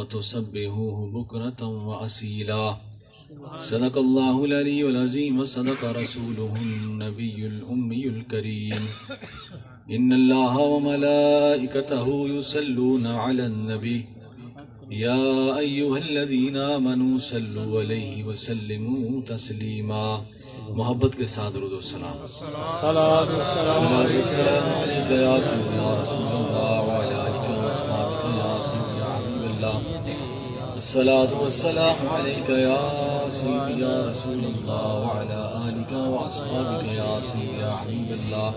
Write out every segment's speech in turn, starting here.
وتسبحوه بكرة وأصيلا صدق الله العلي العظيم وصدق رسوله النبي الأمي الكريم إن الله وملائكته يصلون على النبي يا أيها الذين آمنوا صلوا عليه وسلموا تسليما. محبت کے ساتھ درود و سلام. صلاۃ و سلام علیک یا سیدی یا رسول اللہ وعلی آلک و اصحابک یا سیدی یا حبیب اللہ. الصلاۃ والسلام علیک یا سیدی یا رسول اللہ وعلی آلک و اصحابک یا سیدی یا حبیب اللہ.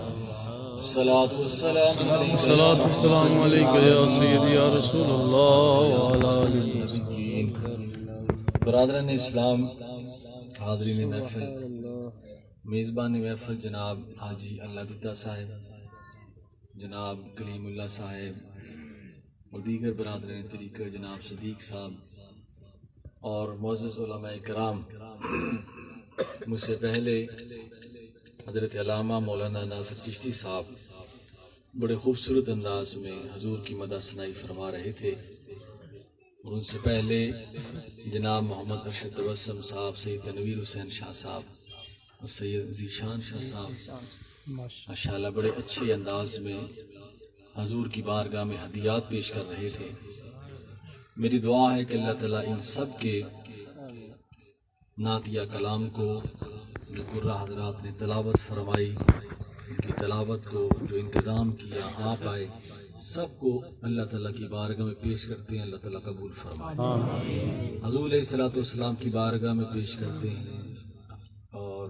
الصلاۃ والسلام علیک یا سیدی یا رسول اللہ وعلی آلک. برادران اسلام، حاضرین محفل، میزبان محفل جناب حاجی اللہ دیتا صاحب، جناب کلیم اللہ صاحب اور دیگر برادران طریقہ جناب صدیق صاحب اور معزز علماء کرام، مجھ سے پہلے حضرت علامہ مولانا ناصر چشتی صاحب بڑے خوبصورت انداز میں حضور کی مدح ثنائی فرما رہے تھے، اور ان سے پہلے جناب محمد ارشد تبسم صاحب، سید تنویر حسین شاہ صاحب اور سید ذیشان شاہ صاحب ماشاءاللہ بڑے اچھے انداز میں حضور کی بارگاہ میں ہدیات پیش کر رہے تھے. میری دعا ہے کہ اللہ تعالیٰ ان سب کے نعتیہ کلام کو جو قرہ حضرات نے تلاوت فرمائی، ان کی تلاوت کو جو انتظام کیا آپ آئے، سب کو اللہ تعالیٰ کی بارگاہ میں پیش کرتے ہیں. اللہ تعالیٰ قبول فرمائے. حضور علیہ الصلوۃ والسلام کی بارگاہ میں پیش کرتے ہیں اور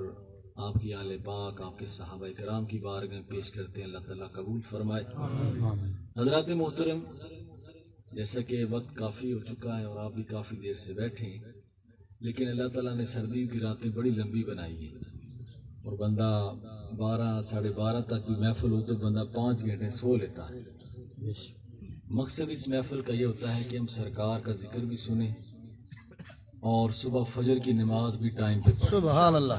آپ کی آل پاک، آپ کے صحابہ کرام کی بارگاہ میں پیش کرتے ہیں. اللہ تعالیٰ قبول فرمائے. حضرات محترم، جیسا کہ وقت کافی ہو چکا ہے اور آپ بھی کافی دیر سے بیٹھے ہیں، لیکن اللہ تعالیٰ نے سردیوں کی راتیں بڑی لمبی بنائی ہیں اور بندہ 12 تک بھی محفل ہو تو بندہ 5 گھنٹے سو لیتا ہے. مقصد اس محفل کا یہ ہوتا ہے کہ ہم سرکار کا ذکر بھی سنیں اور صبح فجر کی نماز بھی ٹائم پہ پڑھیں. سبحان اللہ.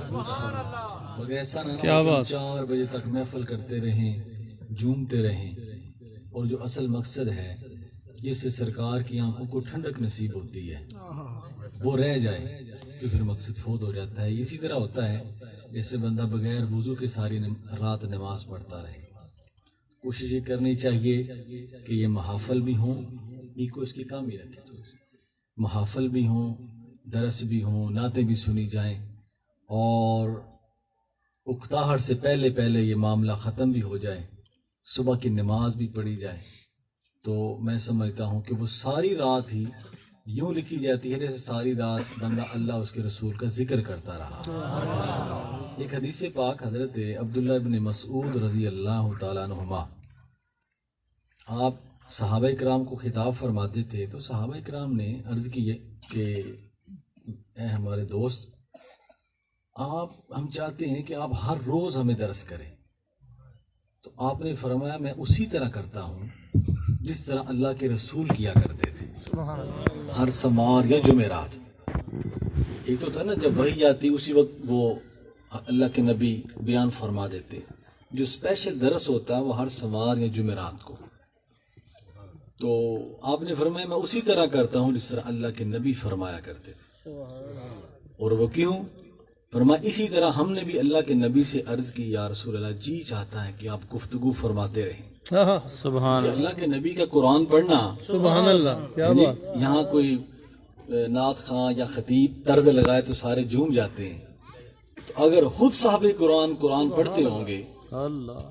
مگر ایسا نہ کہ 4 بجے تک محفل کرتے رہیں، جھومتے رہیں، اور جو اصل مقصد ہے جس سے سرکار کی آنکھوں کو ٹھنڈک نصیب ہوتی ہے وہ رہ جائے تو پھر مقصد فوت ہو جاتا ہے. اسی طرح ہوتا ہے جیسے بندہ بغیر وضو کے ساری رات نماز پڑھتا رہے. کوشش یہ کرنی چاہیے کہ یہ محافل بھی ہوں، ایک کو اس کی کام ہی رکھے، محافل بھی ہوں، درس بھی ہوں، نعتیں بھی سنی جائیں اور اکتاہٹ سے پہلے یہ معاملہ ختم بھی ہو جائے، صبح کی نماز بھی پڑھی جائے، تو میں سمجھتا ہوں کہ وہ ساری رات ہی یوں لکھی جاتی ہے جیسے ساری رات بندہ اللہ اس کے رسول کا ذکر کرتا رہا. ایک حدیث پاک حضرت عبداللہ ابن مسعود رضی اللہ تعالیٰ عنہما آپ صحابہ کرام کو خطاب فرماتے تھے، تو صحابہ کرام نے عرض کی کہ اے ہمارے دوست، ہم چاہتے ہیں کہ آپ ہر روز ہمیں درس کریں. تو آپ نے فرمایا میں اسی طرح کرتا ہوں جس طرح اللہ کے رسول کیا کرتے تھے، ہر سمار یا جمعرات. ایک تو تھا نا جب وحی آتی اسی وقت وہ اللہ کے نبی بیان فرما دیتے، جو اسپیشل درس ہوتا ہے وہ ہر سمار یا جمعرات کو. تو آپ نے فرمایا میں اسی طرح کرتا ہوں جس طرح اللہ کے نبی فرمایا کرتے تھے. اور وہ کیوں؟ فرمایا اسی طرح ہم نے بھی اللہ کے نبی سے عرض کی یا رسول اللہ جی چاہتا ہے کہ آپ گفتگو فرماتے رہیں. سبحان اللہ. اللہ کے نبی کا قرآن پڑھنا، سبحان اللہ، کیا بات. یہاں کوئی نعت خواں یا خطیب طرز لگائے تو سارے جھوم جاتے ہیں. تو اگر خود صاحب قرآن پڑھتے ہوں گے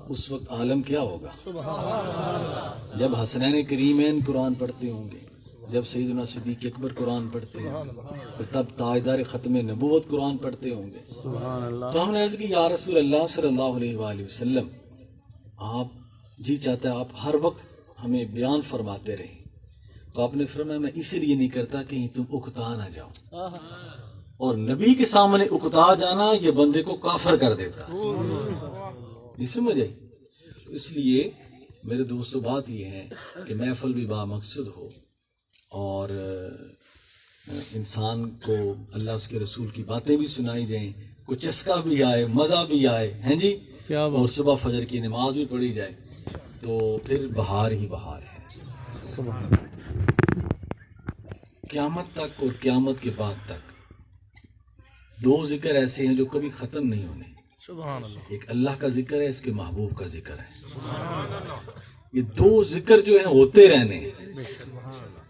اس وقت عالم کیا ہوگا. جب حسنین کریمین قرآن پڑھتے ہوں گے، جب سیدنا صدیق اکبر قرآن پڑھتے ہوں گے، تب تاجدار ختم نبوت قرآن پڑھتے ہوں گے. تو ہم نے عرض کی یا رسول اللہ صلی اللہ علیہ وآلہ وسلم، آپ جی چاہتا ہے آپ ہر وقت ہمیں بیان فرماتے رہیں. تو آپ نے فرمایا میں اس لیے نہیں کرتا کہیں تم اکتا نہ جاؤ، اور نبی کے سامنے اکتا جانا یہ بندے کو کافر کر دیتا. یہ سمجھ آئی؟ تو اس لیے میرے دوستو بات یہ ہے کہ محفل بھی با مقصد ہو اور انسان کو اللہ اس کے رسول کی باتیں بھی سنائی جائیں، کچھ چسکا بھی آئے، مزہ بھی آئے، ہیں جی، اور صبح فجر کی نماز بھی پڑھی جائے، تو پھر بہار ہی بہار ہے. قیامت تک اور قیامت کے بعد تک دو ذکر ایسے ہیں جو کبھی ختم نہیں ہونے. سبحان اللہ. ایک اللہ کا ذکر ہے، اس کے محبوب کا ذکر ہے. یہ دو ذکر جو ہیں ہوتے رہنے ہیں.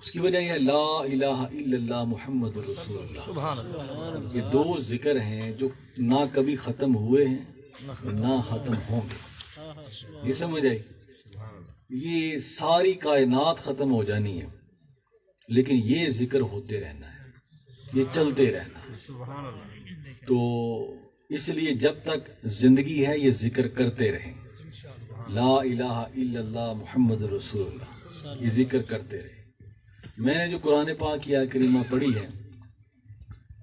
اس کی وجہ یہ ہے لا الہ الا اللہ محمد رسول اللہ. سبحان اللہ. یہ دو ذکر ہیں جو نہ کبھی ختم ہوئے ہیں نہ ختم ہوں گے. یہ سمجھ آئی؟ یہ ساری کائنات ختم ہو جانی ہے لیکن یہ ذکر ہوتے رہنا ہے، یہ چلتے رہنا ہے. تو اس لیے جب تک زندگی ہے یہ ذکر کرتے رہیں. لا الہ الا اللہ محمد رسول اللہ، یہ ذکر کرتے رہیں. میں نے جو قرآن پاک کی آیت کریمہ پڑھی ہے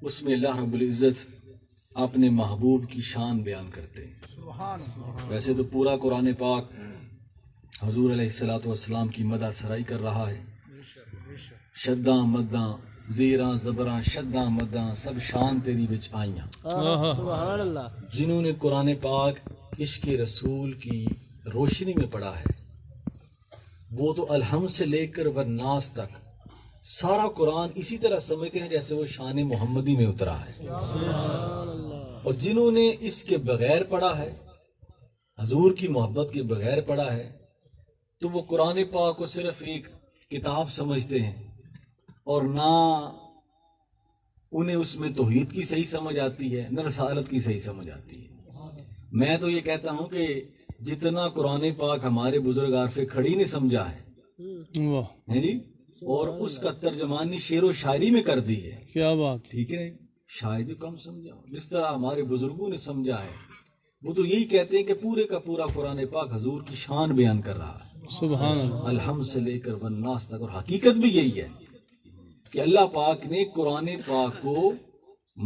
اس میں اللہ رب العزت اپنے محبوب کی شان بیان کرتے ہیں. ویسے تو پورا قرآن پاک حضور علیہ الصلوۃ والسلام کی مدح سرائی کر رہا ہے. شداں مداں زیراں زبراں شداں مداں سب شان تیری وچ آئیاں. سبحان اللہ. جنہوں نے قرآن پاک عشق رسول کی روشنی میں پڑھا ہے وہ تو الحمد سے لے کر والناس تک سارا قرآن اسی طرح سمجھتے ہیں جیسے وہ شان محمدی میں اترا ہے. اور جنہوں نے اس کے بغیر پڑھا ہے، حضور کی محبت کے بغیر پڑھا ہے، تو وہ قرآن پاک کو صرف ایک کتاب سمجھتے ہیں اور نہ انہیں اس میں توحید کی صحیح سمجھ آتی ہے نہ رسالت کی صحیح سمجھ آتی ہے. میں تو یہ کہتا ہوں کہ جتنا قرآن پاک ہمارے بزرگ عارف کھڑی نے سمجھا ہے جی، اور اس کا ترجمانی شعر و شاعری میں کر دی ہے. کیا بات. ٹھیک ہے، شاید کم سمجھا جس طرح ہمارے بزرگوں نے سمجھا ہے. وہ تو یہی کہتے ہیں کہ پورے کا پورا قرآن پاک حضور کی شان بیان کر رہا ہے. سبحان اللہ. الحمد سے لے کر والناس تک. اور حقیقت بھی یہی ہے کہ اللہ پاک نے قرآن پاک کو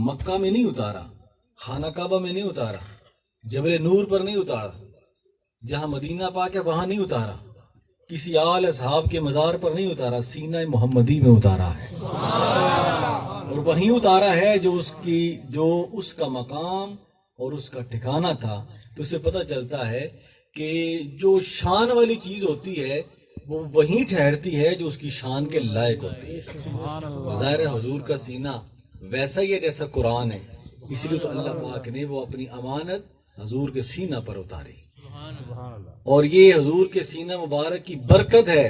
مکہ میں نہیں اتارا، خانہ کعبہ میں نہیں اتارا، جبل نور پر نہیں اتارا، جہاں مدینہ پاک ہے وہاں نہیں اتارا، کسی آل اصحاب کے مزار پر نہیں اتارا، سینہ محمدی میں اتارا ہے. اور وہیں اتارا ہے جو اس کا مقام اور اس کا ٹھکانہ تھا. تو اس سے پتہ چلتا ہے کہ جو شان والی چیز ہوتی ہے وہ وہیں ٹھہرتی ہے جو اس کی شان کے لائق ہوتی ہے. ظاہر حضور کا سینہ ویسا ہی ہے جیسا قرآن ہے، اسی لیے تو اللہ پاک نے وہ اپنی امانت حضور کے سینہ پر اتاری. اور یہ حضور کے سینہ مبارک کی برکت ہے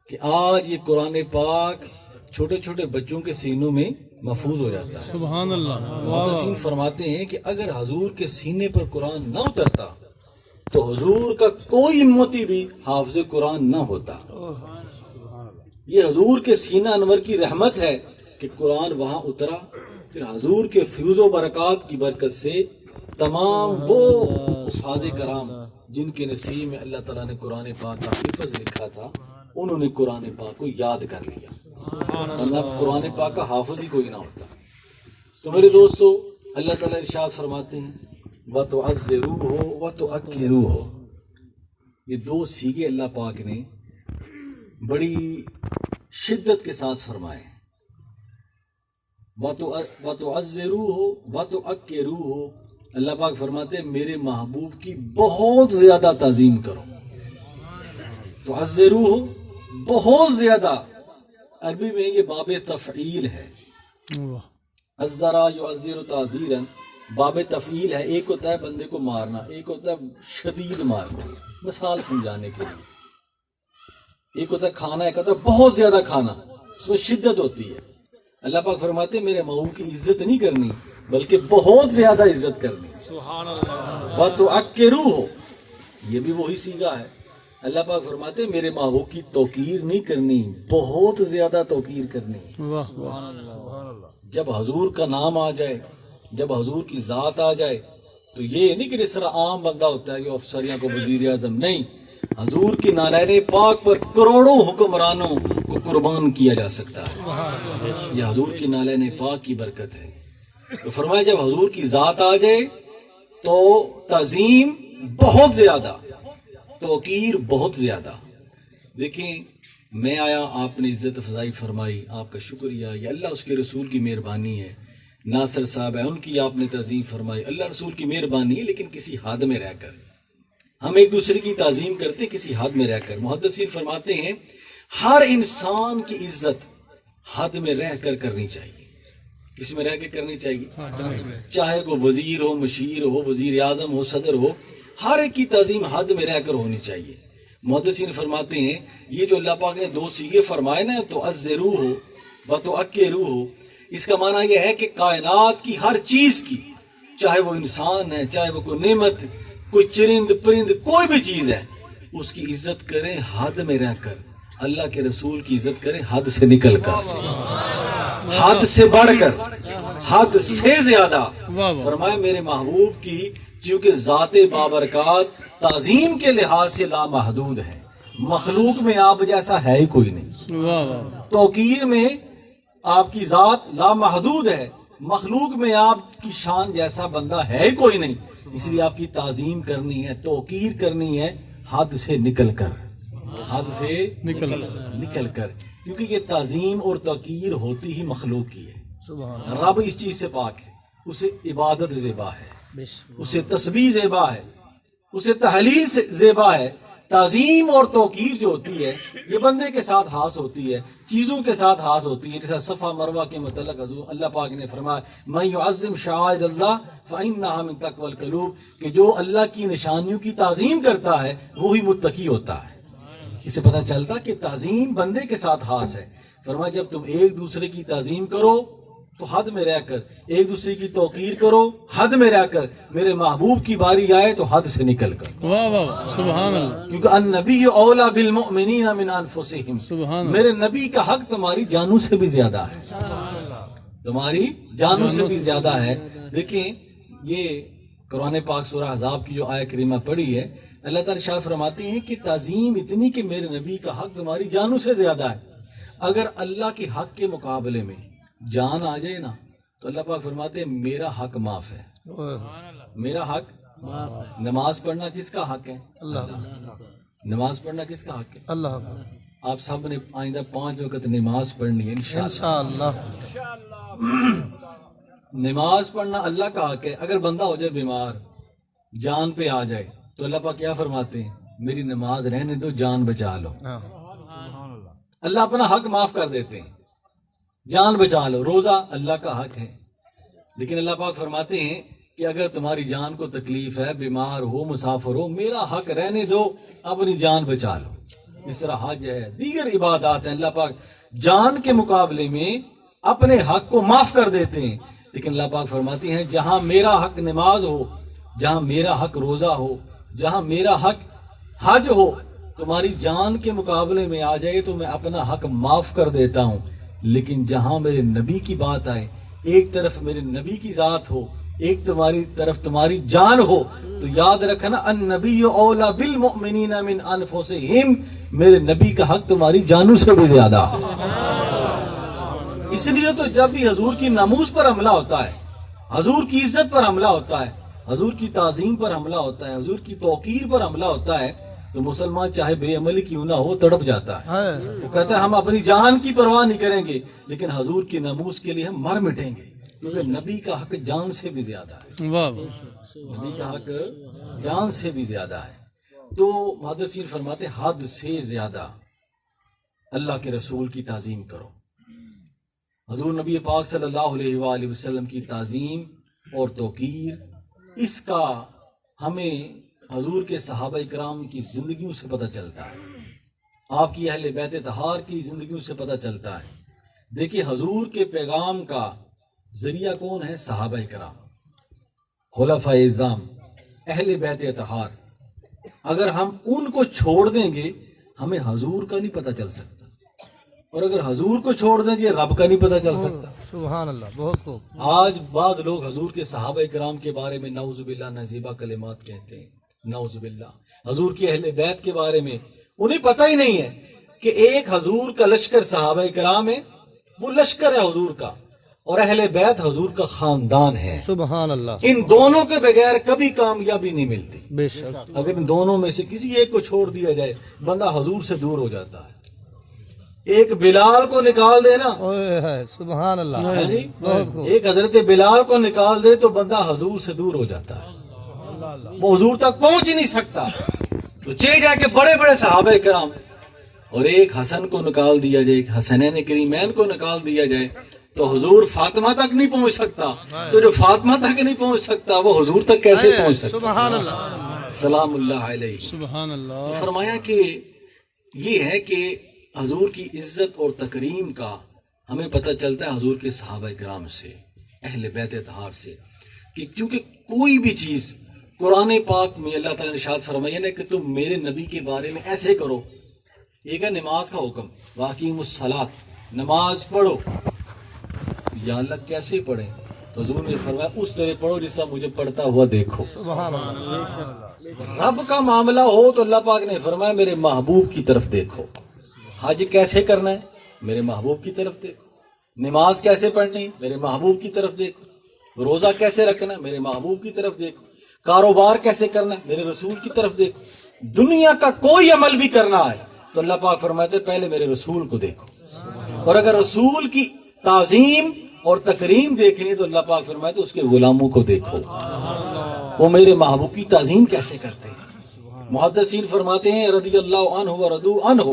کہ آج یہ قرآن پاک چھوٹے چھوٹے بچوں کے سینوں میں محفوظ ہو جاتا ہے. سبحان اللہ. محدثین فرماتے ہیں کہ اگر حضور کے سینے پر قرآن نہ اترتا تو حضور کا کوئی امتی بھی حافظ قرآن نہ ہوتا. یہ حضور کے سینہ انور کی رحمت ہے کہ قرآن وہاں اترا. پھر حضور کے فیوز و برکات کی برکت سے تمام وہ حفاظ کرام جن کے نصیب میں اللہ تعالیٰ نے قرآن پاک کا حفظ لکھا تھا انہوں نے قرآن پاک کو یاد کر لیا، ورنہ قرآن پاک کا حافظ ہی کوئی نہ ہوتا. تو میرے دوستو، اللہ تعالیٰ ارشاد فرماتے ہیں وَتُعَزِّرُوهُ وَتُعَكِّرُوهُ. یہ دو سیغے اللہ پاک نے بڑی شدت کے ساتھ فرمائے. وَتُعَزِّرُوهُ وَتُعَكِّرُوهُ. اللہ پاک فرماتے ہیں میرے محبوب کی بہت زیادہ تعظیم کرو. تعزروه بہت زیادہ، عربی میں یہ باب تفعیل ہے. عزرا یعزر تعزیرا باب تفعیل ہے. ایک ہوتا ہے بندے کو مارنا، ایک ہوتا ہے شدید مارنا، مثال سمجھانے کے لیے. ایک ہوتا ہے کھانا، ایک ہوتا ہے بہت زیادہ کھانا، اس میں شدت ہوتی ہے. اللہ پاک فرماتے ہیں میرے محبوب کی عزت نہیں کرنی بلکہ بہت زیادہ عزت کرنی. سبحان اللہ. وَتُعَكِّرُوهُ یہ بھی وہی صیغہ ہے. اللہ پاک فرماتے ہیں میرے محبوب کی توقیر نہیں کرنی، بہت زیادہ توقیر کرنی. سبحان اللہ. جب حضور کا نام آ جائے، جب حضور کی ذات آ جائے تو یہ نہیں کہ جس طرح عام بندہ ہوتا ہے کہ افسریاں کو وزیر اعظم، نہیں، حضور کی نالین پاک پر کروڑوں حکمرانوں کو قربان کیا جا سکتا ہے. یہ حضور کی نالین پاک کی برکت ہے. تو فرمایا جب حضور کی ذات آ جائے تو تعظیم بہت زیادہ، توقیر بہت زیادہ. دیکھیں میں آیا، آپ نے عزت افزائی فرمائی، آپ کا شکریہ. یہ اللہ اس کے رسول کی مہربانی ہے. ناصر صاحب ہے، ان کی آپ نے تعظیم فرمائی، اللہ رسول کی مہربانی ہے. لیکن کسی حد میں رہ کر ہم ایک دوسرے کی تعظیم کرتے، کسی حد میں رہ کر. محدثین فرماتے ہیں ہر انسان کی عزت، حد میں رہ کر کرنی چاہیے. کس میں رہ کے کرنی چاہیے؟ چاہے کوئی وزیر ہو، مشیر ہو، وزیر اعظم ہو، صدر ہو، ہر ایک کی تعظیم حد میں رہ کر ہونی چاہیے. محدثین فرماتے ہیں یہ جو اللہ پاک نے دو صیغے فرمائے نا، تو ازرو ہو و تو اکرو ہو، اس کا معنی یہ ہے کہ کائنات کی ہر چیز کی، چاہے وہ انسان ہے، چاہے وہ کوئی نعمت، کوئی چرند پرند، کوئی بھی چیز ہے، اس کی عزت کریں حد میں رہ کر. اللہ کے رسول کی عزت کریں حد سے نکل کر، حد سے بڑھ کر، حد سے زیادہ. فرمایا میرے محبوب کی چونکہ ذات بابرکات تعظیم کے لحاظ سے لامحدود ہے، مخلوق میں آپ جیسا ہے ہی کوئی نہیں. توقیر میں آپ کی ذات لامحدود ہے، مخلوق میں آپ کی شان جیسا بندہ ہے ہی کوئی نہیں. اس لیے آپ کی تعظیم کرنی ہے، توقیر کرنی ہے حد سے نکل کر، حد سے نکل کر، کیونکہ یہ تعظیم اور توقیر ہوتی ہی مخلوق کی ہے. رب اس چیز سے پاک ہے، اسے عبادت زیبا ہے، اسے تسبیح زیبا ہے، اسے تحلیل سے زیبا ہے. تعظیم اور توقیر جو ہوتی ہے یہ بندے کے ساتھ خاص ہوتی ہے، چیزوں کے ساتھ خاص ہوتی ہے. جیسا صفا مروہ کے متعلق حضور اللہ پاک نے فرمایا من یعظم شعائر اللہ فإنها من تقوی القلوب، کہ جو اللہ کی نشانیوں کی تعظیم کرتا ہے وہی متقی ہوتا ہے. اس سے پتہ چلتا کہ تعظیم بندے کے ساتھ خاص ہے. فرمایا جب تم ایک دوسرے کی تعظیم کرو تو حد میں رہ کر، ایک دوسرے کی توقیر کرو حد میں رہ کر، میرے محبوب کی باری آئے تو حد سے نکل کر. واہ واہ سبحان اللہ. کیونکہ النبی اولا بالمؤمنین من انفسہم، میرے نبی کا حق تمہاری جانوں سے بھی زیادہ ہے، تمہاری جانوں سے بھی زیادہ ہے. دیکھیں یہ قرآن پاک سورہ احزاب کی جو آیہ کریمہ پڑھی ہے، اللہ تعالیٰ شاہ فرماتے ہیں کہ تعظیم اتنی کہ میرے نبی کا حق تمہاری جانوں سے زیادہ ہے. اگر اللہ کے حق کے مقابلے میں جان آ جائے نا تو اللہ پاک فرماتے ہیں میرا حق معاف ہے. میرا حق، نماز پڑھنا کس کا حق ہے؟ اللہ. نماز پڑھنا کس کا حق ہے؟ اللہ. آپ سب نے آئندہ 5 وقت نماز پڑھنی ہے انشاءاللہ. نماز پڑھنا اللہ کا حق ہے. اگر بندہ ہو جائے بیمار، جان پہ آ جائے تو اللہ پاک کیا فرماتے ہیں؟ میری نماز رہنے دو، جان بچا لو. اللہ اپنا حق معاف کر دیتے ہیں، جان بچا لو. روزہ اللہ کا حق ہے، لیکن اللہ پاک فرماتے ہیں کہ اگر تمہاری جان کو تکلیف ہے، بیمار ہو، مسافر ہو، میرا حق رہنے دو، اپنی جان بچا لو. اس طرح حج ہے، دیگر عبادات ہیں، اللہ پاک جان کے مقابلے میں اپنے حق کو معاف کر دیتے ہیں. لیکن اللہ پاک فرماتے ہیں جہاں میرا حق نماز ہو، جہاں میرا حق روزہ ہو، جہاں میرا حق حج ہو، تمہاری جان کے مقابلے میں آ جائے تو میں اپنا حق معاف کر دیتا ہوں. لیکن جہاں میرے نبی کی بات آئے، ایک طرف میرے نبی کی ذات ہو، ایک تمہاری طرف تمہاری جان ہو، تو یاد رکھنا النبی اولا بالمؤمنین من انفسہم، میرے نبی کا حق تمہاری جانوں سے بھی زیادہ. اس لیے تو جب بھی حضور کی ناموس پر حملہ ہوتا ہے، حضور کی عزت پر حملہ ہوتا ہے، حضور کی تعظیم پر حملہ ہوتا ہے، حضور کی توقیر پر حملہ ہوتا ہے، تو مسلمان چاہے بے عملی کیوں نہ ہو تڑپ جاتا ہے. وہ کہتا ہے ہم اپنی جان کی پرواہ نہیں کریں گے، لیکن حضور کی ناموس کے لیے ہم مر مٹیں گے، کیونکہ نبی کا حق جان سے بھی زیادہ ہے. نبی کا حق جان سے بھی زیادہ ہے. تو محدثین فرماتے حد سے زیادہ اللہ کے رسول کی تعظیم کرو. حضور نبی پاک صلی اللہ علیہ وآلہ وسلم کی تعظیم اور توقیر، اس کا ہمیں حضور کے صحابہ اکرام کی زندگیوں سے پتہ چلتا ہے، آپ کی اہل بیت طہار کی زندگیوں سے پتہ چلتا ہے. دیکھیے حضور کے پیغام کا ذریعہ کون ہے؟ صحابہ اکرام، خلفاء اعظام، اہل بیت طہار. اگر ہم ان کو چھوڑ دیں گے ہمیں حضور کا نہیں پتہ چل سکتا، اور اگر حضور کو چھوڑ دیں گے رب کا نہیں پتہ چل سکتا. سبحان اللہ. بہت خوب. آج بعض لوگ حضور کے صحابہ اکرام کے بارے میں نعوذ باللہ نازیبہ کلمات کہتے ہیں، نعوذ باللہ. حضور کی اہل بیت کے بارے میں انہیں پتہ ہی نہیں ہے کہ ایک حضور کا لشکر صحابہ اکرام ہے، وہ لشکر ہے حضور کا، اور اہل بیت حضور کا خاندان ہے. سبحان اللہ. ان دونوں کے بغیر کبھی کامیابی نہیں ملتی. بے شک. اگر ان دونوں میں سے کسی ایک کو چھوڑ دیا جائے بندہ حضور سے دور ہو جاتا ہے. ایک بلال کو نکال دے نا، سبحان اللہ، ایک حضرت بلال کو نکال دے تو بندہ حضور سے دور ہو جاتا ہے، وہ حضور تک پہنچ ہی نہیں سکتا. تو چلے جا کے بڑے بڑے صحابہ کرام اور ایک حسن کو نکال دیا جائے، ایک حسنین کریمین کو نکال دیا جائے تو حضور فاطمہ تک نہیں پہنچ سکتا، تو جو فاطمہ تک نہیں پہنچ سکتا وہ حضور تک کیسے پہنچ سکتا؟ سبحان اللہ، سلام اللہ علیہ۔ سبحان اللہ۔ فرمایا کہ یہ ہے کہ حضور کی عزت اور تکریم کا ہمیں پتہ چلتا ہے حضور کے صحابہ کرام سے، اہل بیت اطہار سے، کہ کیونکہ کوئی بھی چیز قرآن پاک میں اللہ تعالیٰ نے ارشاد فرمایا نا کہ تم میرے نبی کے بارے میں ایسے کرو۔ ایک ہے نماز کا حکم، واقیم الصلاۃ، نماز پڑھو۔ یا اللہ کیسے پڑھیں؟ تو حضور نے فرمایا اس طرح پڑھو جس طرح مجھے پڑھتا ہوا دیکھو۔ سبحان اللہ۔ رب کا معاملہ ہو تو اللہ پاک نے فرمایا میرے محبوب کی طرف دیکھو۔ حج کیسے کرنا ہے؟ میرے محبوب کی طرف دیکھو۔ نماز کیسے پڑھنی؟ میرے محبوب کی طرف دیکھو۔ روزہ کیسے رکھنا ہے؟ میرے محبوب کی طرف دیکھو۔ کاروبار کیسے کرنا ہے؟ میرے رسول کی طرف دیکھو۔ دنیا کا کوئی عمل بھی کرنا ہے تو اللہ پاک فرماتے پہلے میرے رسول کو دیکھو، اور اگر رسول کی تعظیم اور تکریم دیکھنی تو اللہ پاک فرماتے اس کے غلاموں کو دیکھو، وہ میرے محبوب کی تعظیم کیسے کرتے ہیں۔ محدثین فرماتے ہیں رضی اللہ عنہ و رضوا عنہ،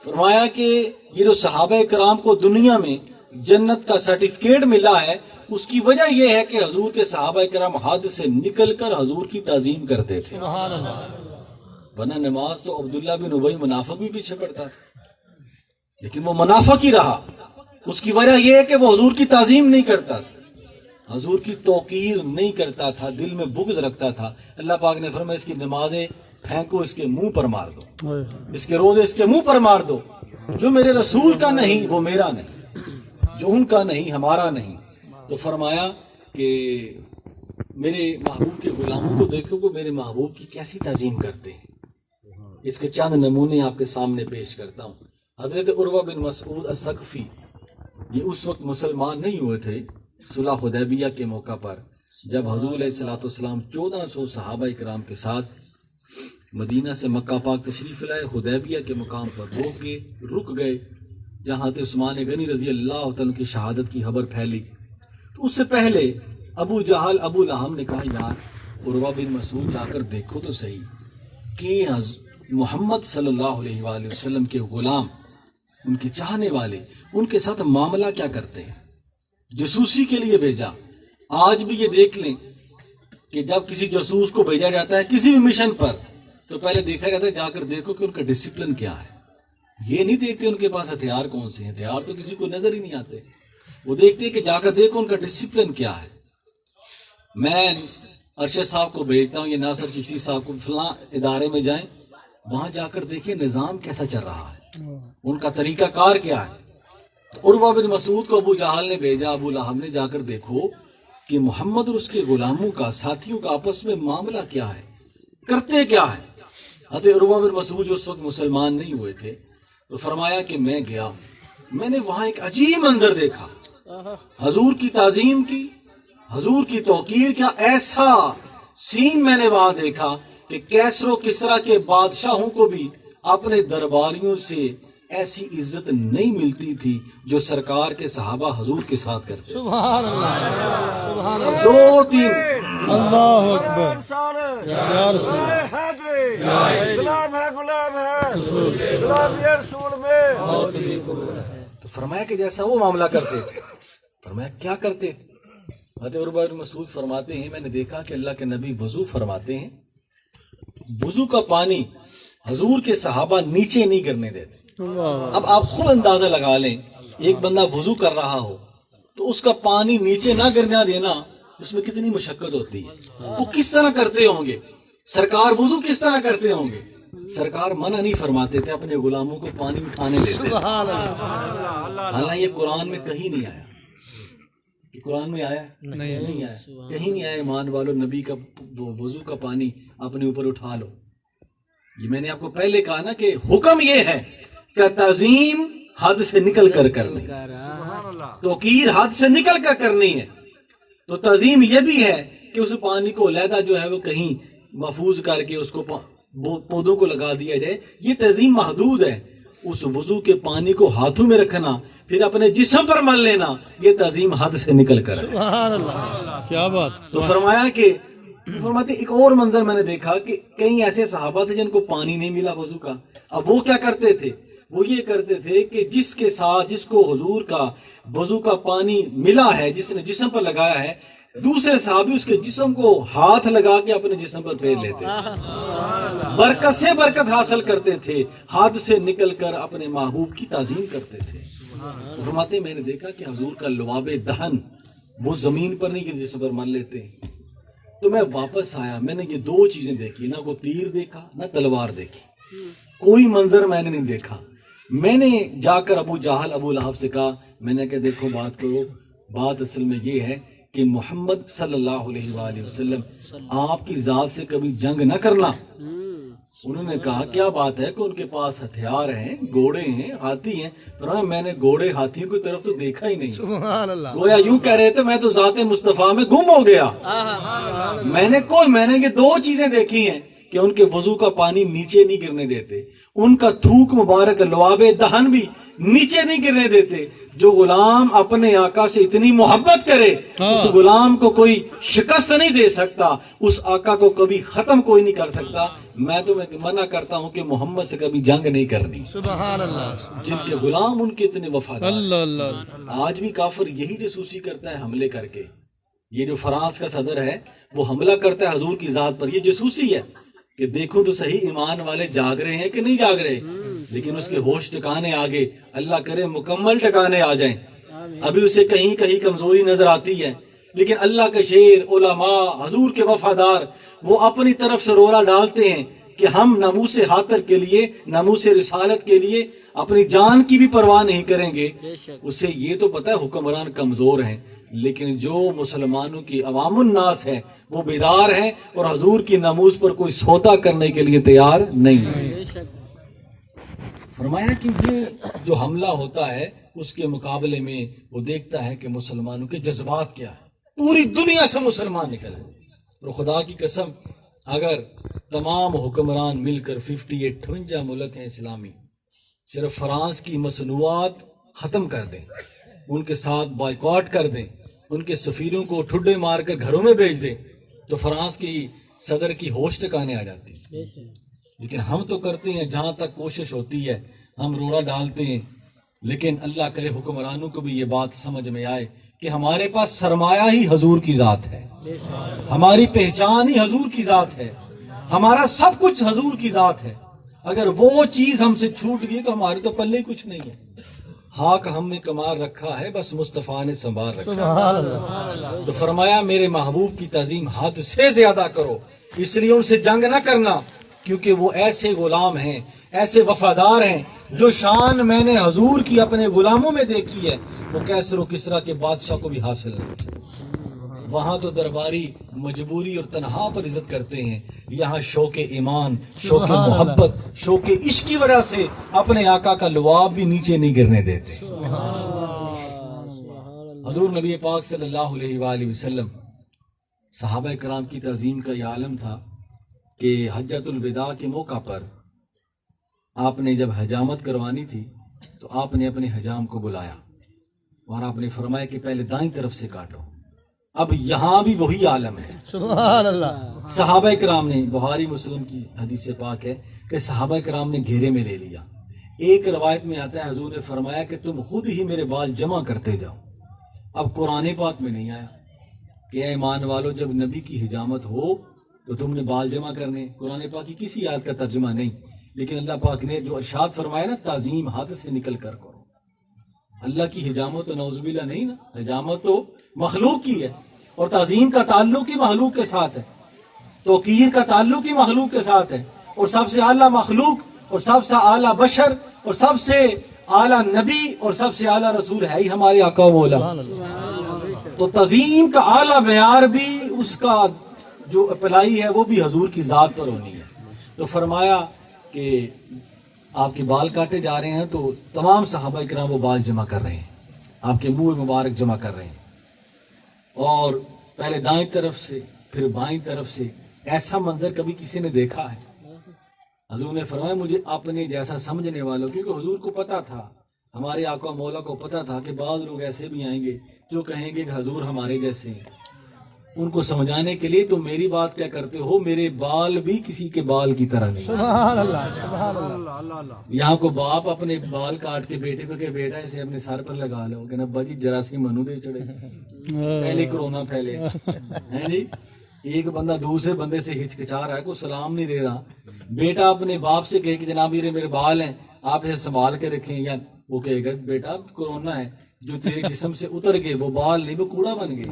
فرمایا کہ یہ جو صحابہ کرام کو دنیا میں جنت کا سرٹیفکیٹ ملا ہے اس کی وجہ یہ ہے کہ حضور کے صحابہ کرام حد سے نکل کر حضور کی تعظیم کرتے تھے۔ سبحان اللہ۔ ورنہ نماز تو عبداللہ بن ابی منافق بھی پیچھے پڑتا تھا، لیکن وہ منافق ہی رہا۔ اس کی وجہ یہ ہے کہ وہ حضور کی تعظیم نہیں کرتا تھا، حضور کی توقیر نہیں کرتا تھا، دل میں بغض رکھتا تھا۔ اللہ پاک نے فرمایا اس کی نمازیں پھینکو، اس کے منہ پر مار دو، اس کے روزے اس کے منہ پر مار دو۔ جو میرے رسول کا نہیں وہ میرا نہیں، جو ان کا نہیں ہمارا نہیں۔ تو فرمایا کہ میرے محبوب کے غلاموں کو دیکھو کہ میرے محبوب کی کیسی تعظیم کرتے ہیں۔ اس کے چند نمونے آپ کے سامنے پیش کرتا ہوں۔ حضرت عروہ بن مسعود الثقفی یہ اس وقت مسلمان نہیں ہوئے تھے، صلح حدیبیہ کے موقع پر جب حضور علیہ الصلوۃ والسلام 1400 صحابہ کرام کے ساتھ مدینہ سے مکہ پاک تشریف لائے، حدیبیہ کے مقام پر رک گئے جہاں حضرت عثمان غنی رضی اللہ تعالیٰ کی شہادت کی خبر پھیلی۔ تو اس سے پہلے ابو جہل ابو لہب نے کہا یار عروہ بن مسعود جا کر دیکھو تو صحیح کہ محمد صلی اللہ علیہ وآلہ وسلم کے غلام، ان کے چاہنے والے ان کے ساتھ معاملہ کیا کرتے ہیں۔ جاسوسی کے لیے بھیجا۔ آج بھی یہ دیکھ لیں کہ جب کسی جاسوس کو بھیجا جاتا ہے کسی بھی مشن پر تو پہلے دیکھا جاتا ہے جا کر دیکھو کہ ان کا ڈسپلن کیا ہے۔ یہ نہیں دیکھتے ان کے پاس ہتھیار کون سے ہیں، ہتھیار تو کسی کو نظر ہی نہیں آتے، وہ دیکھتے ہیں کہ جا کر دیکھو ان کا ڈسپلن کیا ہے۔ میں ارشد صاحب کو بھیجتا ہوں، یہ ناصر چشتی صاحب کو، فلاں ادارے میں جائیں، وہاں جا کر دیکھیں نظام کیسا چل رہا ہے، ان کا طریقہ کار کیا ہے۔ تو عروہ بن مسعود کو ابو جہل نے بھیجا، ابو لہب نے، جا کر دیکھو کہ محمد اور اس کے غلاموں کا، ساتھیوں کا آپس میں معاملہ کیا ہے، کرتے کیا ہے۔ حضرت عروہ بن مسعود جو اس وقت مسلمان نہیں ہوئے تھے تو فرمایا کہ میں گیا، میں نے وہاں ایک عجیب منظر دیکھا، حضور کی تعظیم کی، حضور کی توقیر کیا، ایسا سین میں نے وہاں دیکھا کہ کیسر و کسریٰ کے بادشاہوں کو بھی اپنے درباریوں سے ایسی عزت نہیں ملتی تھی جو سرکار کے صحابہ حضور کے ساتھ کرتے۔ سبحان اللہ، سبحان اللہ، دو تین اللہ اکبر، یا رسول تو فرمایا کہ جیسا وہ معاملہ کرتے تھے۔ فرمایا کیا کرتے تھے؟ حضرت عروہ بن مسعود فرماتے ہیں میں نے دیکھا کہ اللہ کے نبی وضو فرماتے ہیں، وضو کا پانی حضور کے صحابہ نیچے نہیں کرنے دیتے۔ اب آپ خود اندازہ لگا لیں، ایک بندہ وضو کر رہا ہو تو اس کا پانی نیچے نہ گرنا دینا، اس میں کتنی مشقت ہوتی ہے، وہ کس طرح کرتے ہوں گے، سرکار وضو کس طرح کرتے ہوں گے۔ سرکار منع نہیں فرماتے تھے، اپنے غلاموں کو پانی اٹھانے دیتے تھے۔ سبحان اللہ، حالانکہ یہ قرآن میں کہیں نہیں آیا، یہ قرآن میں آیا نہیں آیا، کہیں نہیں آیا ایمان والو نبی کا وضو کا پانی اپنے اوپر اٹھا لو۔ یہ میں نے آپ کو پہلے کہا نا کہ حکم یہ ہے کہ تعظیم حد سے نکل کر کرنی، توقیر حد سے نکل کر کرنی ہے۔ تو تعظیم یہ بھی ہے کہ اس پانی کو علیحدہ جو ہے وہ کہیں محفوظ کر کے اس کو پودوں کو لگا دیا جائے، یہ تعظیم محدود ہے۔ اس وضو کے پانی کو ہاتھوں میں رکھنا پھر اپنے جسم پر مل لینا، یہ تعظیم حد سے نکل کر ہے۔ سبحان اللہ، کیا بات۔ تو فرمایا کہ فرماتے ایک اور منظر میں نے دیکھا کہ کئی ایسے صحابہ تھے جن کو پانی نہیں ملا وضو کا۔ اب وہ کیا کرتے تھے وہ یہ کرتے تھے کہ جس کے ساتھ جس کو حضور کا وضو کا پانی ملا ہے، جس نے جسم پر لگایا ہے، دوسرے صحابی اس کے جسم کو ہاتھ لگا کے اپنے جسم پر پھیر لیتے تھے، برکت سے برکت حاصل کرتے تھے، ہاتھ سے نکل کر اپنے محبوب کی تعظیم کرتے تھے۔ فرماتے ہیں میں نے دیکھا کہ حضور کا لعاب دہن وہ زمین پر نہیں کہ جسم پر مل لیتے، تو میں واپس آیا، میں نے یہ دو چیزیں دیکھی، نہ کوئی تیر دیکھا نہ تلوار دیکھی، کوئی منظر میں نے نہیں دیکھا۔ میں نے جا کر ابو جہل ابو لہب سے کہا، میں نے کہا دیکھو بات کرو، بات اصل میں یہ ہے کہ محمد صلی اللہ علیہ وآلہ وسلم آپ کی ذات سے کبھی جنگ نہ کرنا۔ انہوں نے کہا کیا بات ہے کہ ان کے پاس ہتھیار ہیں، گھوڑے ہیں، ہاتھی ہیں، پر میں نے گھوڑے ہاتھیوں کی طرف تو دیکھا ہی نہیں۔ سبحان اللہ۔ گویا یوں کہہ رہے تھے میں تو ذات مصطفیٰ میں گم ہو گیا۔ میں نے یہ دو چیزیں دیکھی ہیں کہ ان کے وضو کا پانی نیچے نہیں گرنے دیتے، ان کا تھوک مبارک لعاب دہن بھی نیچے نہیں گرنے دیتے۔ جو غلام اپنے آقا سے اتنی محبت کرے اس غلام کو کوئی شکست نہیں دے سکتا، اس آقا کو کبھی ختم کوئی نہیں کر سکتا۔ میں تمہیں منع کرتا ہوں کہ محمد سے کبھی جنگ نہیں کرنی۔ سبحان اللہ۔ جن کے غلام ان کے اتنے وفادار، اللہ اللہ۔ آج بھی کافر یہی جاسوسی کرتا ہے حملے کر کے۔ یہ جو فرانس کا صدر ہے وہ حملہ کرتا ہے حضور کی ذات پر، یہ جاسوسی ہے کہ دیکھو تو صحیح ایمان والے جاگ رہے ہیں کہ نہیں جاگ رہے، لیکن اس کے ہوش ٹکانے آگے اللہ کرے مکمل ٹکانے آ جائیں۔ ابھی اسے کہیں کہیں کمزوری نظر آتی ہے، لیکن اللہ کے شیر علماء حضور کے وفادار وہ اپنی طرف سے رولا ڈالتے ہیں کہ ہم ناموس خاطر کے لیے، ناموس رسالت کے لیے اپنی جان کی بھی پرواہ نہیں کریں گے۔ اسے یہ تو پتہ ہے حکمران کمزور ہیں، لیکن جو مسلمانوں کی عوام الناس ہے وہ بیدار ہیں اور حضور کی ناموس پر کوئی سودا کرنے کے لیے تیار نہیں ہے۔ فرمایا کہ یہ جو حملہ ہوتا ہے اس کے مقابلے میں وہ دیکھتا ہے کہ مسلمانوں کے جذبات کیا ہے، پوری دنیا سے مسلمان نکلے، اور خدا کی قسم اگر تمام حکمران مل کر 58 ملک ہیں اسلامی، صرف فرانس کی مصنوعات ختم کر دیں، ان کے ساتھ بائیکاٹ کر دیں، ان کے سفیروں کو ٹھڈے مار کر گھروں میں بھیج دیں، تو فرانس کی صدر کی ہوش ٹکانے آ جاتی ہے۔ لیکن ہم تو کرتے ہیں، جہاں تک کوشش ہوتی ہے ہم روڑا ڈالتے ہیں، لیکن اللہ کرے حکمرانوں کو بھی یہ بات سمجھ میں آئے کہ ہمارے پاس سرمایہ ہی حضور کی ذات ہے، ہماری پہچان ہی حضور کی ذات ہے، ہمارا سب کچھ حضور کی ذات ہے۔ اگر وہ چیز ہم سے چھوٹ گئی تو ہمارے تو پلے کچھ نہیں ہے۔ حق ہم نے کمال رکھا ہے، بس مصطفیٰ نے سنبھال رکھا سبحان اللہ۔ تو فرمایا میرے محبوب کی تعظیم حد سے زیادہ کرو، اس لیے ان سے جنگ نہ کرنا، کیونکہ وہ ایسے غلام ہیں، ایسے وفادار ہیں جو شان میں نے حضور کی اپنے غلاموں میں دیکھی ہے وہ کیسر و کسرا کے بادشاہ کو بھی حاصل نہیں۔ وہاں تو درباری مجبوری اور تنہا پر عزت کرتے ہیں، یہاں شوق ایمان، شوق محبت، شوق عشق کی وجہ سے اپنے آقا کا لعاب بھی نیچے نہیں گرنے دیتے۔ حضور نبی پاک صلی اللہ علیہ وآلہ وسلم صحابہ کرام کی تعظیم کا یہ عالم تھا کہ حجۃ الوداع کے موقع پر آپ نے جب حجامت کروانی تھی تو آپ نے اپنے حجام کو بلایا اور آپ نے فرمایا کہ پہلے دائیں طرف سے کاٹو۔ اب یہاں بھی وہی عالم ہے، سبحان اللہ۔ صحابہ کرام نے، بخاری مسلم کی حدیث پاک ہے کہ صحابہ کرام نے گھیرے میں لے لیا۔ ایک روایت میں آتا ہے حضور نے فرمایا کہ تم خود ہی میرے بال جمع کرتے جاؤ۔ اب قرآن پاک میں نہیں آیا کہ اے ایمان والو جب نبی کی حجامت ہو تو تم نے بال جمع کرنے، قرآن پاک کی کسی آیت کا ترجمہ نہیں، لیکن اللہ پاک نے جو ارشاد فرمایا نا تعظیم حد سے نکل کر کرو۔ اللہ کی حجامت تو نعوذ باللہ نہیں نا، حجامت تو مخلوق کی ہے، اور تعظیم کا تعلق ہی مخلوق کے ساتھ ہے، توقیر کا تعلق ہی مخلوق کے ساتھ ہے، اور سب سے اعلیٰ مخلوق اور سب سے اعلیٰ بشر اور سب سے اعلیٰ نبی اور سب سے اعلیٰ رسول ہے ہی ہمارے آقا و مولا۔ تو تعظیم کا اعلیٰ معیار بھی اس کا جو اپلائی ہے وہ بھی حضور کی ذات پر ہونی ہے۔ تو فرمایا کہ آپ کے بال کاٹے جا رہے ہیں تو تمام صحابہ کرام وہ بال جمع کر رہے ہیں، آپ کے منہ مبارک جمع کر رہے ہیں، اور پہلے دائیں طرف سے پھر بائیں طرف سے۔ ایسا منظر کبھی کسی نے دیکھا ہے؟ حضور نے فرمایا مجھے اپنے جیسا سمجھنے والوں، کیونکہ حضور کو پتا تھا، ہمارے آقا مولا کو پتا تھا کہ بعض لوگ ایسے بھی آئیں گے جو کہیں گے کہ حضور ہمارے جیسے ہیں، ان کو سمجھانے کے لیے تم میری بات کیا کرتے ہو, میرے بال بھی کسی کے بال کی طرح نہیں. سبحان اللہ سبحان اللہ. یہاں کو باپ اپنے بال کاٹ کے بیٹے کو کہ بیٹا اسے اپنے سر پر لگا لو, کہ ابا جی جراثیم منو دے چڑھے, پہلے کرونا پھیلے ہیں جی. ایک بندہ دوسرے بندے سے ہچکچا رہا ہے, کوئی سلام نہیں دے رہا, بیٹا اپنے باپ سے کہے کہ جناب یہ میرے بال ہیں آپ اسے سنبھال کے رکھیں, یا وہ کہے گا بیٹا کرونا ہے, جو تیرے جسم سے اتر گئے وہ بال نہیں, وہ کوڑا بن گئے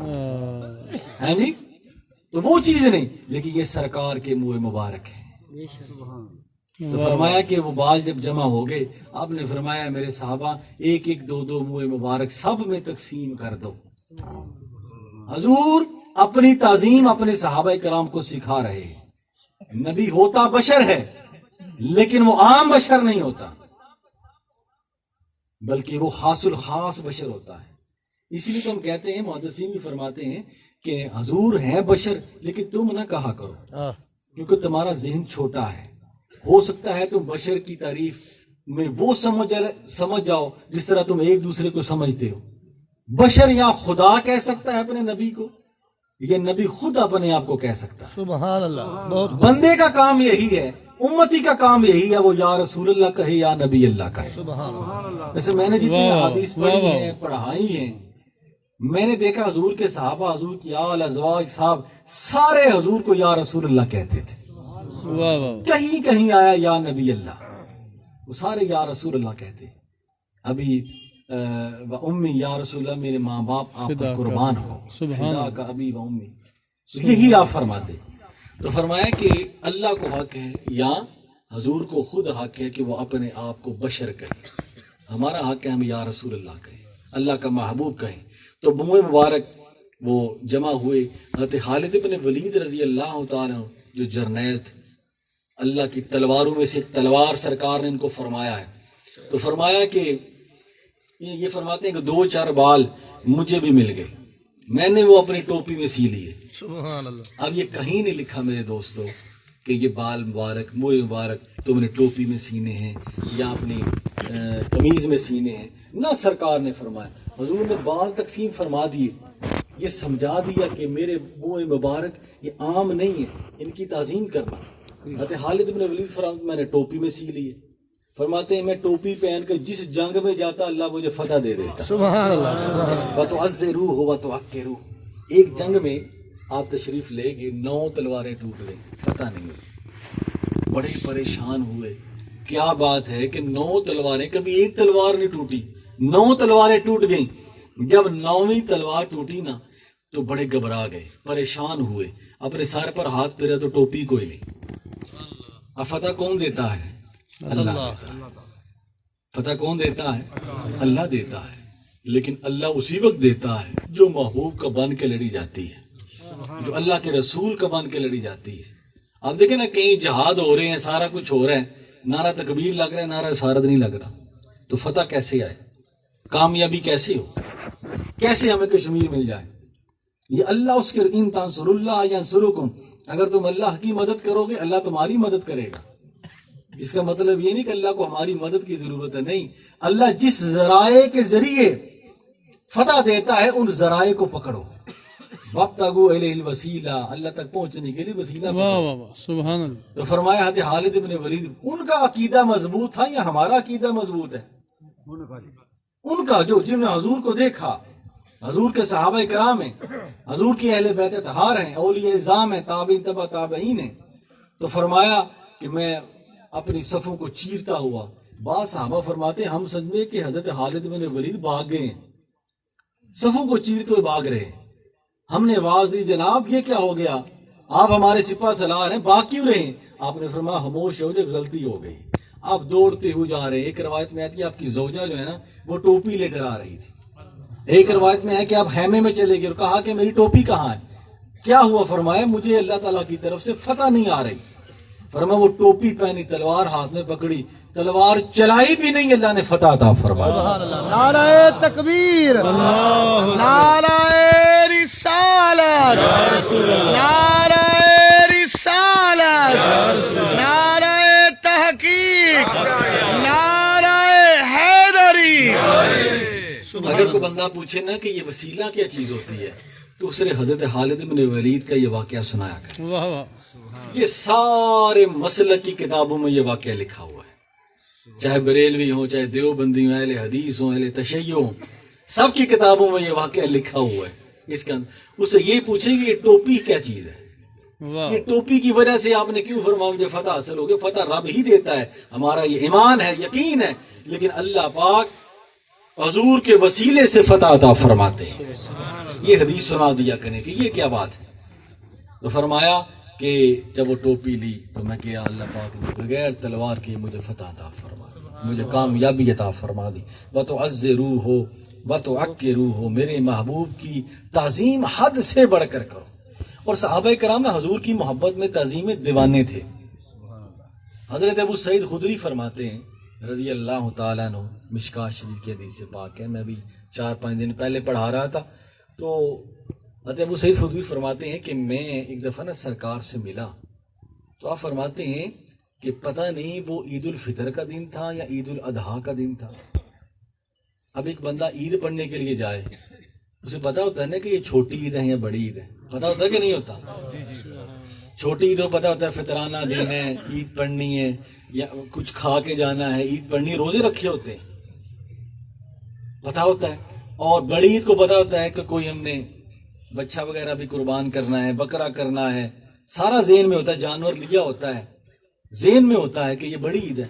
ہیں جی. تو وہ چیز نہیں, لیکن یہ سرکار کے منہ مبارک ہے. تو فرمایا کہ وہ بال جب جمع ہو گئے, آپ نے فرمایا میرے صحابہ ایک ایک دو دو منہ مبارک سب میں تقسیم کر دو. حضور اپنی تعظیم اپنے صحابہ کرام کو سکھا رہے ہیں. نبی ہوتا بشر ہے لیکن وہ عام بشر نہیں ہوتا, بلکہ وہ خاص الخاص بشر ہوتا ہے. اسی لیے تو ہم کہتے ہیں, محدثین بھی فرماتے ہیں کہ حضور ہیں بشر لیکن تم نہ کہا کرو, کیونکہ تمہارا ذہن چھوٹا ہے. ہو سکتا ہے تم بشر کی تعریف میں وہ سمجھ جاؤ جس طرح تم ایک دوسرے کو سمجھتے ہو. بشر یا خدا کہہ سکتا ہے اپنے نبی کو, یہ نبی خود اپنے آپ کو کہہ سکتا ہے. سبحان اللہ. بہت بندے کا کام یہی ہے, امتی کا کام یہی ہے, وہ یا رسول اللہ کہے یا نبی اللہ کہے. سبحان اللہ. ویسے میں نے جتنی حدیث پڑھی ہیں پڑھائی ہیں, میں نے دیکھا حضور کے صحابہ, حضور کی آل ازواج صاحب سارے حضور کو یا رسول اللہ کہتے تھے. کہیں کہیں آیا یا نبی اللہ, وہ سارے یا رسول اللہ کہتے. ابھی امی یا رسول اللہ, میرے ماں باپ آپ پر قربان ہو, فدا کا ابی و امی, یہی آپ فرماتے. تو فرمایا کہ اللہ کو حق ہے یا حضور کو خود حق ہے کہ وہ اپنے آپ کو بشر کہیں. ہمارا حق ہے ہم یا رسول اللہ کہیں, اللہ کا محبوب کہیں. تو منہ مبارک وہ جمع ہوئے. حضرت خالد بن ولید رضی اللہ تعالیٰ جو جرنیل تھے, اللہ کی تلواروں میں سے ایک تلوار سرکار نے ان کو فرمایا ہے. تو فرمایا کہ یہ فرماتے ہیں کہ 2-4 بال مجھے بھی مل گئے, میں نے وہ اپنی ٹوپی میں سی لیے. سبحان اللہ. اب یہ کہیں نہیں لکھا میرے دوستو کہ یہ بال مبارک منہ مبارک تم نے ٹوپی میں سینے ہیں یا اپنی قمیض میں سینے ہیں, نہ سرکار نے فرمایا. حضور نے بال تقسیم فرما دیے, یہ سمجھا دیا کہ میرے منہ مبارک یہ عام نہیں ہے, ان کی تعظیم کرنا. حضرت خالد بن ولید فرماتے میں نے ٹوپی میں سی لیے. فرماتے ہیں میں ٹوپی پہن کر جس جنگ میں جاتا اللہ مجھے فتح دے دیتا. سبحان اللہ. سبحان اللہ. وَتُعَزِّرُوهُ وَتُعَكِّرُوهُ. ایک جنگ میں آپ تشریف لے گئے, 9 تلواریں ٹوٹ گئی, فتح نہیں ہوئی. بڑے پریشان ہوئے, کیا بات ہے کہ 9 تلواریں, کبھی ایک تلوار نہیں ٹوٹی, 9 تلواریں ٹوٹ گئیں. جب 9ویں تلوار ٹوٹی نا تو بڑے گھبرا گئے, پریشان ہوئے, اپنے سر پر ہاتھ پھیرا تو ٹوپی کوئی نہیں. اب فتح کون دیتا ہے؟ اللہ دیتا ہے. فتح کون دیتا ہے؟ اللہ دیتا ہے. لیکن اللہ اسی وقت دیتا ہے جو محبوب کا بن کے لڑی جاتی ہے, جو اللہ کے رسول کا بن کے لڑی جاتی ہے. آپ دیکھیں نا کہیں جہاد ہو رہے ہیں, سارا کچھ ہو رہا ہے, نعرہ تکبیر لگ رہا ہے, نعرہ رسالت نہیں لگ رہا, تو فتح کیسے آئے, کامیابی کیسے ہو, کیسے ہمیں کشمیر مل جائے؟ یہ اللہ اس کے ان تنصر اللہ ینصرکم, اگر تم اللہ کی مدد کرو گے اللہ تمہاری مدد کرے گا. اس کا مطلب یہ نہیں کہ اللہ کو ہماری مدد کی ضرورت ہے, نہیں. اللہ جس ذرائع کے ذریعے فتح دیتا ہے ان ذرائع کو پکڑو. وابتغوا الیہ الوسیلہ, اللہ تک پہنچنے کے لیے وسیلہ پکڑو. سبحان اللہ. تو فرمایا حضرت خالد بن ولید, ان کا عقیدہ مضبوط تھا یا ہمارا عقیدہ مضبوط ہے؟ ان کا, جو جنہوں نے حضور کو دیکھا, حضور کے صحابہ کرام ہیں, حضور کی اہل بیت اطہار ہیں, اولیاء اعظام ہیں, تابعین تبع تابعین ہیں. تو فرمایا کہ میں اپنی صفوں کو چیرتا ہوا, بعض صحابہ فرماتے ہیں ہم سمجھے کہ حضرت خالد بن ولید بھاگ گئے ہیں, صفوں کو چیرتے ہوئے بھاگ رہے ہیں. ہم نے آواز دی جناب یہ کیا ہو گیا, آپ ہمارے سپاہ سالار ہیں, بھاگ کیوں رہے ہیں؟ آپ نے فرمایا خاموش ہو جائے, غلطی ہو گئی. آپ دوڑتے ہوئے جا رہے ہیں. ایک روایت میں آتی ہے آپ کی زوجہ جو ہے نا وہ ٹوپی لے کر آ رہی تھی, ایک روایت میں ہے کہ آپ خیمے میں چلے گئے اور کہا کہ میری ٹوپی کہاں ہے؟ کیا ہوا؟ فرمایا مجھے اللہ تعالیٰ کی طرف سے فتح نہیں آ رہی. فرمایا وہ ٹوپی پہنی, تلوار ہاتھ میں پکڑی, تلوار چلائی بھی نہیں, اللہ نے فتح عطا فرمایا. نعرہ تکبیر, نعرہ رسالت, نعرہ رسالت, نعرہ تحقیق, نعرہ حیدری. اگر کوئی بندہ پوچھے نا کہ یہ وسیلہ کیا چیز ہوتی ہے, تو تو اسے حضرت خالد بن ولید کا یہ واقعہ سنایا کریں. واہ واہ. یہ سارے مسلک کی کتابوں میں یہ واقعہ لکھا ہوا ہے، چاہے بریلوی ہوں، چاہے دیوبندی ہوں، اہل حدیث ہوں، اہل تشیع ہوں، سب کی کتابوں میں یہ واقعہ لکھا ہوا ہے. اس کا اسے یہ پوچھے کہ یہ ٹوپی کیا چیز ہے، واہ. یہ ٹوپی کی وجہ سے آپ نے کیوں فرمایا مجھے فتح حاصل ہوگی؟ فتح رب ہی دیتا ہے، ہمارا یہ ایمان ہے، یقین ہے، لیکن اللہ پاک حضور کے وسیلے سے فتح عطا فرماتے ہیں. یہ حدیث سنا دیا کریں کہ یہ کیا بات ہے. تو فرمایا کہ جب وہ ٹوپی لی تو میں کیا اللہ پاک نے بغیر تلوار کے مجھے فتح عطا فرما دی، مجھے کامیابی عطا فرما دی. وَتُعَزِّرُوهُ وَتُعَكِّرُوهُ، میرے محبوب کی تعظیم حد سے بڑھ کر کرو. اور صحابہ کرام نا حضور کی محبت میں تعظیم دیوانے تھے. حضرت ابو سعید خدری فرماتے ہیں رضی اللہ تعالیٰ عنہ، مشکاۃ شریف کی حدیث پاک ہے، میں بھی 4-5 دن پہلے پڑھا رہا تھا. تو حضرت ابو سعید خدری فرماتے ہیں کہ میں ایک دفعہ نا سرکار سے ملا تو آپ فرماتے ہیں کہ پتہ نہیں وہ عید الفطر کا دن تھا یا عید الاضحیٰ کا دن تھا. اب ایک بندہ عید پڑھنے کے لیے جائے، اسے پتہ ہوتا ہے نا کہ یہ چھوٹی عید ہے یا بڑی عید ہے، پتہ ہوتا ہے کہ نہیں ہوتا؟ چھوٹی عید کو پتہ ہوتا ہے فطرانہ دن ہے، عید پڑھنی ہے یا کچھ کھا کے جانا ہے، عید پڑھنی، روزے رکھے ہوتے ہیں، پتہ ہوتا ہے. اور بڑی عید کو پتہ ہوتا ہے کہ کوئی ہم نے بچہ وغیرہ بھی قربان کرنا ہے، بکرا کرنا ہے، سارا ذہن میں ہوتا ہے، جانور لیا ہوتا ہے، ذہن میں ہوتا ہے کہ یہ بڑی عید ہے.